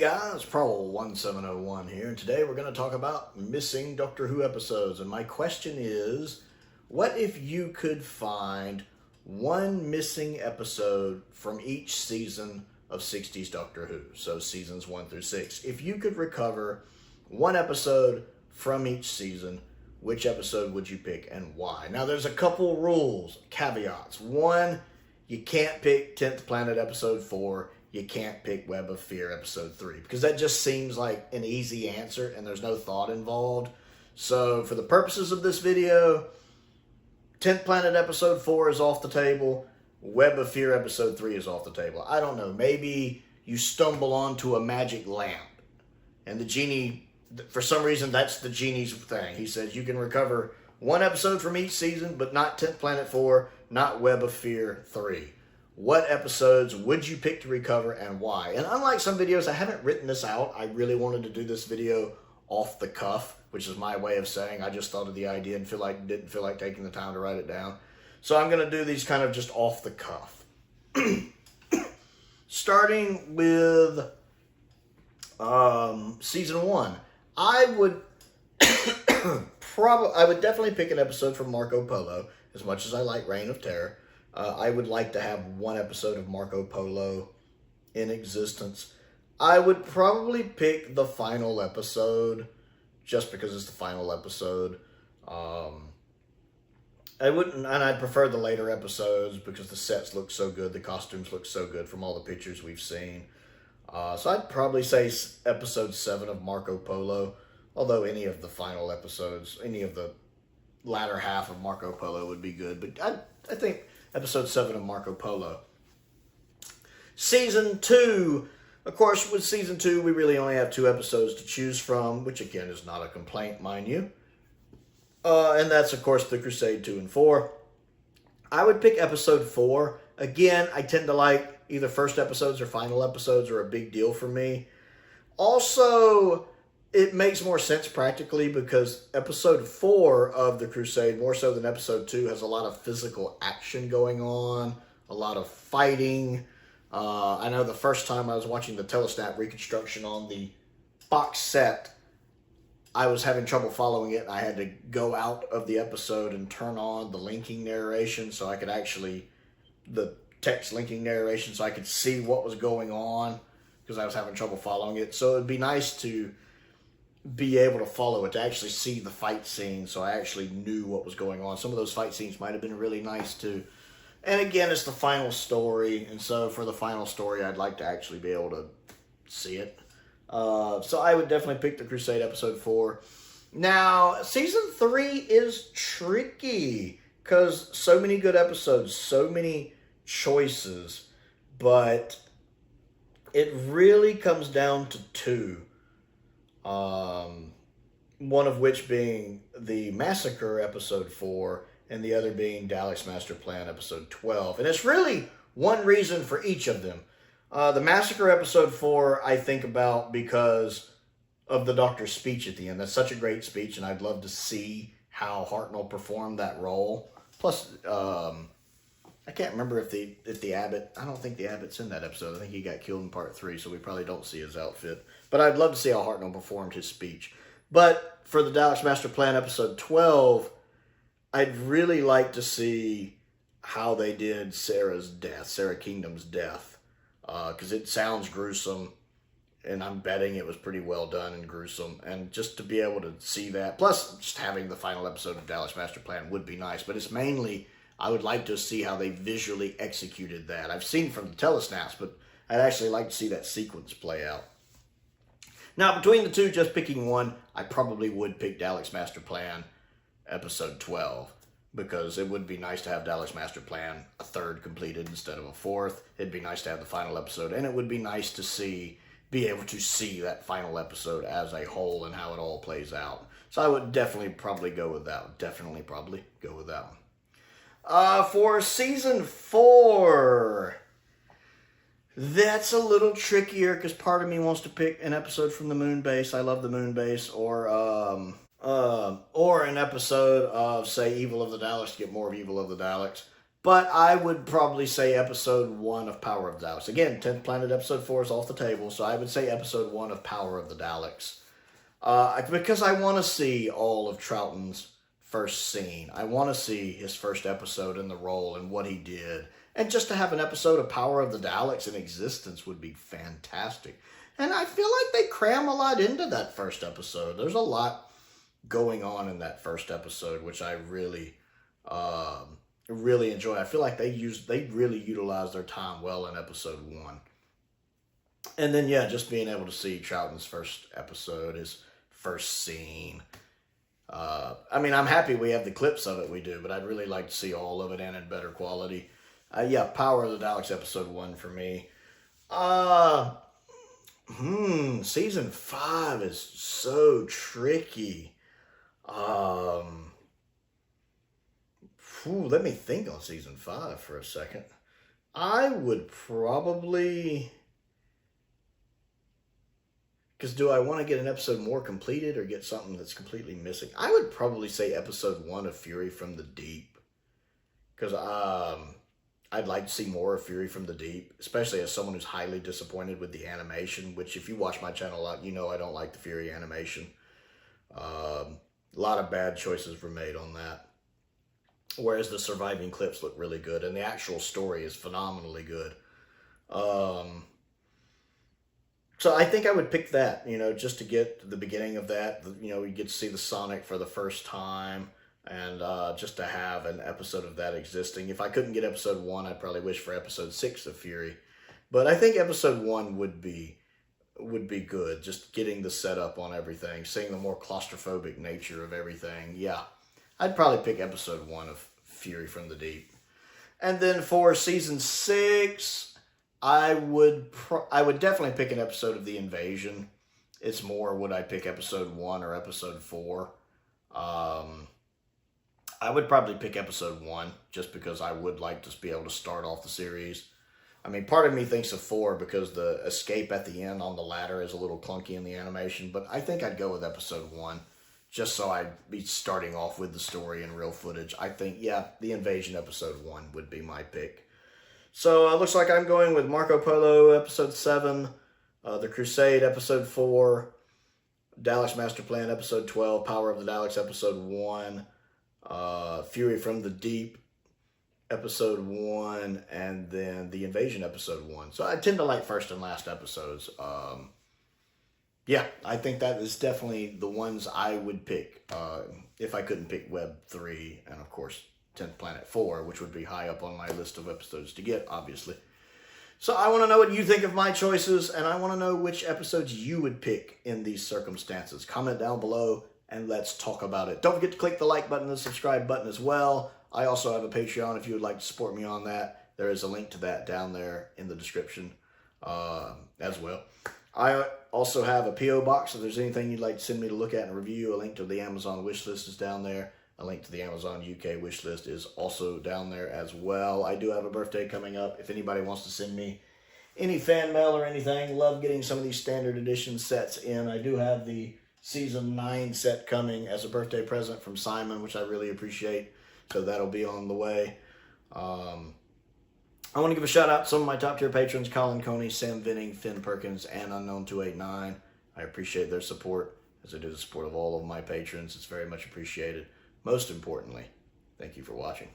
guys, Prowl 1701 here, and today we're going to talk about missing Doctor Who episodes. And my question is, what if you could find one missing episode from each season of 60's Doctor Who? So seasons 1 through 6. If you could recover one episode from each season, which episode would you pick and why? Now there's a couple rules, caveats. One, you can't pick 10th Planet episode 4. You can't pick Web of Fear episode 3 because that just seems like an easy answer and there's no thought involved. So for the purposes of this video, 10th Planet episode 4 is off the table. Web of Fear episode 3 is off the table. I don't know. Maybe you stumble onto a magic lamp and the genie, for some reason, that's the genie's thing. He says you can recover one episode from each season, but not 10th Planet 4, not Web of Fear 3. What episodes would you pick to recover and why? And unlike some videos, I haven't written this out. I really wanted to do this video off the cuff, which is my way of saying I just thought of the idea and didn't feel like taking the time to write it down. So I'm going to do these kind of just off the cuff. Starting with season 1. I would definitely pick an episode from Marco Polo, as much as I like Reign of Terror. I would like to have one episode of Marco Polo in existence. I would probably pick the final episode, just because it's the final episode. I wouldn't, and I'd prefer the later episodes because the sets look so good, the costumes look so good from all the pictures we've seen. So I'd probably say episode 7 of Marco Polo, although any of the final episodes, any of the latter half of Marco Polo would be good. But I think episode 7 of Marco Polo. Season 2. Of course, with season 2, we really only have 2 episodes to choose from, which again is not a complaint, mind you. And that's, of course, The Crusade 2 and 4. I would pick episode 4. Again, I tend to like either first episodes or final episodes are a big deal for me. Also, it makes more sense practically because episode 4 of The Crusade, more so than episode 2, has a lot of physical action going on, a lot of fighting. I know the first time I was watching the Telesnap reconstruction on the box set, I was having trouble following it. I had to go out of the episode and turn on the linking narration so I could actually, the text linking narration, so I could see what was going on because I was having trouble following it. So it'd be nice to be able to follow it, to actually see the fight scene so I actually knew what was going on. Some of those fight scenes might have been really nice too. And again, it's the final story, and so for the final story, I'd like to actually be able to see it. So I would definitely pick The Crusade episode 4. Now, season 3 is tricky because so many good episodes, so many choices, but it really comes down to 2. One of which being the Massacre episode 4 and the other being Dalek's Master Plan episode 12. And it's really one reason for each of them. The Massacre episode 4 I think about because of the Doctor's speech at the end. That's such a great speech and I'd love to see how Hartnell performed that role. Plus, I can't remember if the Abbot, I don't think the Abbot's in that episode. I think he got killed in part 3, so we probably don't see his outfit. But I'd love to see how Hartnell performed his speech. But for the Dalek's Master Plan episode 12, I'd really like to see how they did Sarah's death, Sarah Kingdom's death. Because it sounds gruesome, and I'm betting it was pretty well done and gruesome. And just to be able to see that, plus just having the final episode of Dalek's Master Plan would be nice. But it's mainly, I would like to see how they visually executed that. I've seen from the telesnaps, but I'd actually like to see that sequence play out. Now, between the two, just picking one, I probably would pick Dalek's Master Plan episode 12. Because it would be nice to have Dalek's Master Plan a 3rd completed instead of a 4th. It'd be nice to have the final episode. And it would be nice to be able to see that final episode as a whole and how it all plays out. So I would definitely probably go with that one. For season 4, that's a little trickier because part of me wants to pick an episode from the Moon Base. I love the Moon Base. Or an episode of, say, Evil of the Daleks to get more of Evil of the Daleks. But I would probably say episode 1 of Power of the Daleks. Again, 10th Planet episode 4 is off the table, so I would say episode 1 of Power of the Daleks. Because I want to see all of Troughton's first scene. I want to see his first episode in the role and what he did. And just to have an episode of Power of the Daleks in existence would be fantastic. And I feel like they cram a lot into that first episode. There's a lot going on in that first episode, which I really enjoy. I feel like they really utilized their time well in episode 1. And then, yeah, just being able to see Troughton's first episode, his first scene. I mean, I'm happy we have the clips of it we do, but I'd really like to see all of it and in better quality. Yeah, Power of the Daleks episode 1 for me. Season 5 is so tricky. Let me think on season 5 for a second. I would probably... Because do I want to get an episode more completed or get something that's completely missing? I would probably say episode 1 of Fury from the Deep. Because I'd like to see more of Fury from the Deep, especially as someone who's highly disappointed with the animation, which if you watch my channel a lot, you know I don't like the Fury animation. A lot of bad choices were made on that. Whereas the surviving clips look really good, and the actual story is phenomenally good. So I think I would pick that, just to get the beginning of that. We get to see the Sonic for the first time, and just to have an episode of that existing. If I couldn't get episode 1, I'd probably wish for episode 6 of Fury. But I think episode 1 would be good, just getting the setup on everything, seeing the more claustrophobic nature of everything. Yeah, I'd probably pick episode 1 of Fury from the Deep. And then for season 6, I would definitely pick an episode of The Invasion. It's more, would I pick episode 1 or episode 4? I would probably pick episode 1, just because I would like to be able to start off the series. I mean, part of me thinks of 4 because the escape at the end on the ladder is a little clunky in the animation, but I think I'd go with episode 1, just so I'd be starting off with the story and real footage. I think, yeah, The Invasion episode 1 would be my pick. So it looks like I'm going with Marco Polo episode 7, The Crusade episode 4, Daleks Master Plan episode 12, Power of the Daleks episode 1, Fury from the Deep episode 1, and then The Invasion episode 1. So I tend to like first and last episodes. Yeah, I think that is definitely the ones I would pick if I couldn't pick Web 3 and, of course, 10th Planet 4, which would be high up on my list of episodes to get, obviously. So I want to know what you think of my choices, and I want to know which episodes you would pick in these circumstances. Comment down below, and let's talk about it. Don't forget to click the like button and the subscribe button as well. I also have a Patreon if you would like to support me on that. There is a link to that down there in the description as well. I also have a P.O. box. If there's anything you'd like to send me to look at and review, a link to the Amazon wish list is down there. A link to the Amazon UK wish list is also down there as well. I do have a birthday coming up. If anybody wants to send me any fan mail or anything, love getting some of these standard edition sets in. I do have the Season 9 set coming as a birthday present from Simon, which I really appreciate. So that'll be on the way. I want to give a shout out to some of my top tier patrons, Colin Coney, Sam Venning, Finn Perkins, and Unknown289. I appreciate their support, as I do the support of all of my patrons. It's very much appreciated. Most importantly, thank you for watching.